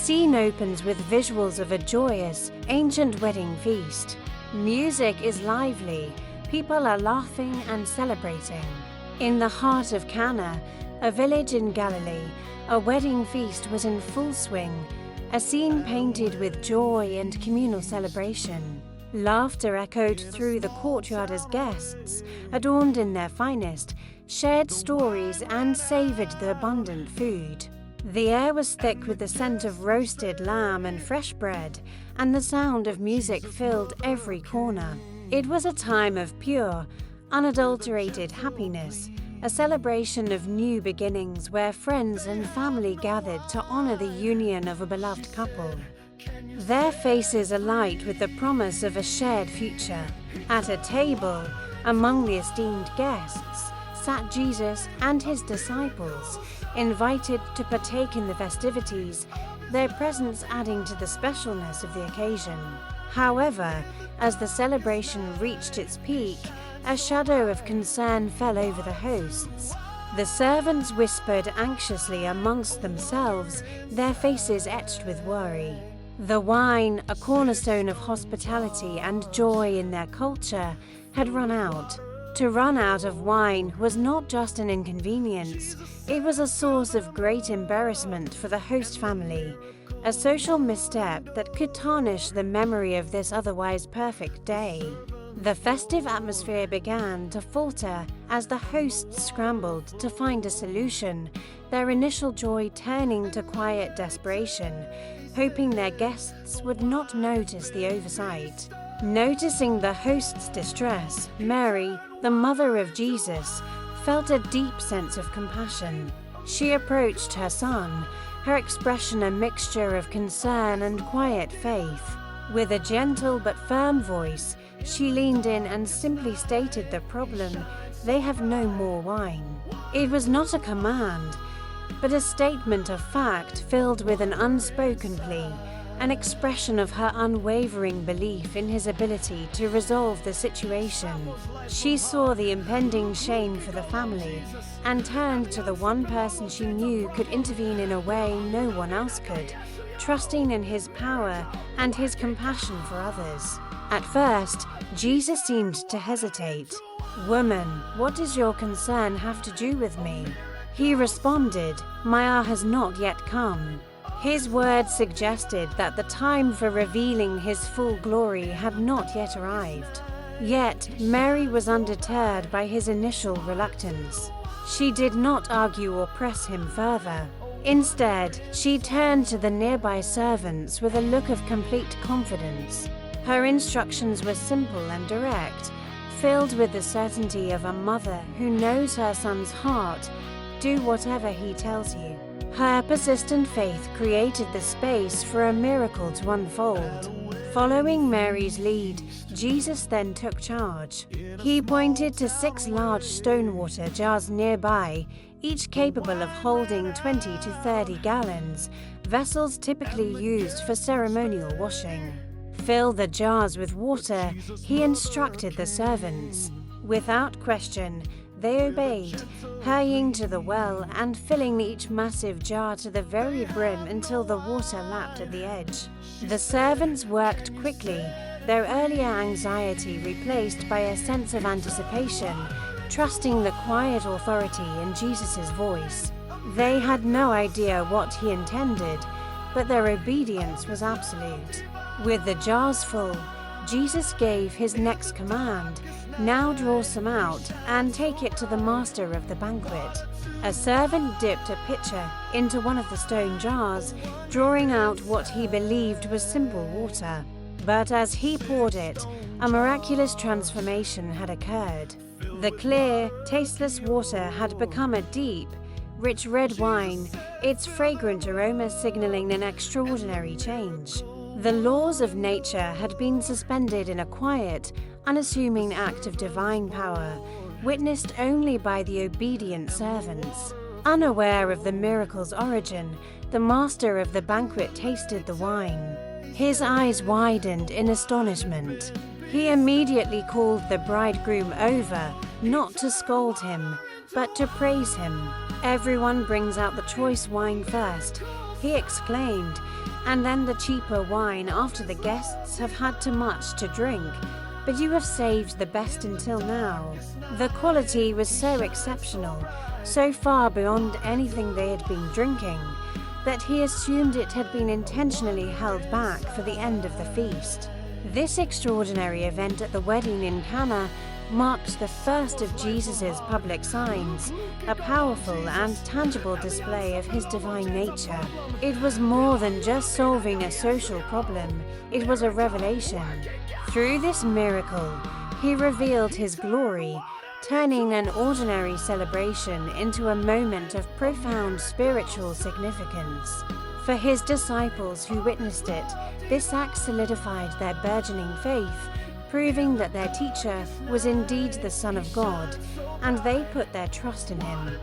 scene opens with visuals of a joyous, ancient wedding feast. Music is lively, people are laughing and celebrating. In the heart of Cana, a village in Galilee, a wedding feast was in full swing, a scene painted with joy and communal celebration. Laughter echoed through the courtyard as guests, adorned in their finest, shared stories and savored the abundant food. The air was thick with the scent of roasted lamb and fresh bread, and the sound of music filled every corner. It was a time of pure, unadulterated happiness, a celebration of new beginnings where friends and family gathered to honor the union of a beloved couple. Their faces alight with the promise of a shared future. At a table, among the esteemed guests, sat Jesus and his disciples, invited to partake in the festivities, their presence adding to the specialness of the occasion. However, as the celebration reached its peak, a shadow of concern fell over the hosts. The servants whispered anxiously amongst themselves, their faces etched with worry. The wine, a cornerstone of hospitality and joy in their culture, had run out. To run out of wine was not just an inconvenience, it was a source of great embarrassment for the host family, a social misstep that could tarnish the memory of this otherwise perfect day. The festive atmosphere began to falter as the hosts scrambled to find a solution, their initial joy turning to quiet desperation, hoping their guests would not notice the oversight. Noticing the host's distress, Mary, the mother of Jesus, felt a deep sense of compassion. She approached her son, her expression a mixture of concern and quiet faith. With a gentle but firm voice, she leaned in and simply stated the problem: they have no more wine. It was not a command, but a statement of fact filled with an unspoken plea, an expression of her unwavering belief in his ability to resolve the situation. She saw the impending shame for the family and turned to the one person she knew could intervene in a way no one else could, trusting in his power and his compassion for others. At first, Jesus seemed to hesitate. "Woman, what does your concern have to do with me?" He responded, "My hour has not yet come." His words suggested that the time for revealing his full glory had not yet arrived. Yet, Mary was undeterred by his initial reluctance. She did not argue or press him further. Instead, she turned to the nearby servants with a look of complete confidence. Her instructions were simple and direct, filled with the certainty of a mother who knows her son's heart. Do whatever he tells you. Her persistent faith created the space for a miracle to unfold. Following Mary's lead, Jesus then took charge. He pointed to 6 large stone water jars nearby, each capable of holding 20 to 30 gallons, vessels typically used for ceremonial washing. Fill the jars with water, he instructed the servants. Without question, they obeyed, hurrying to the well and filling each massive jar to the very brim until the water lapped at the edge. The servants worked quickly, their earlier anxiety replaced by a sense of anticipation, trusting the quiet authority in Jesus' voice. They had no idea what he intended, but their obedience was absolute. With the jars full, Jesus gave his next command: "Now draw some out and take it to the master of the banquet." A servant dipped a pitcher into one of the stone jars, drawing out what he believed was simple water. But as he poured it, a miraculous transformation had occurred. The clear, tasteless water had become a deep, rich red wine, its fragrant aroma signaling an extraordinary change. The laws of nature had been suspended in a quiet, unassuming act of divine power, witnessed only by the obedient servants. Unaware of the miracle's origin, the master of the banquet tasted the wine. His eyes widened in astonishment. He immediately called the bridegroom over, not to scold him, but to praise him. "Everyone brings out the choice wine first," he exclaimed, "and then the cheaper wine after the guests have had too much to drink, but you have saved the best until now." The quality was so exceptional, so far beyond anything they had been drinking, that he assumed it had been intentionally held back for the end of the feast. This extraordinary event at the wedding in Cana marked the first of Jesus' public signs, a powerful and tangible display of his divine nature. It was more than just solving a social problem, it was a revelation. Through this miracle, he revealed his glory, turning an ordinary celebration into a moment of profound spiritual significance. For his disciples who witnessed it, this act solidified their burgeoning faith, proving that their teacher was indeed the Son of God, and they put their trust in him.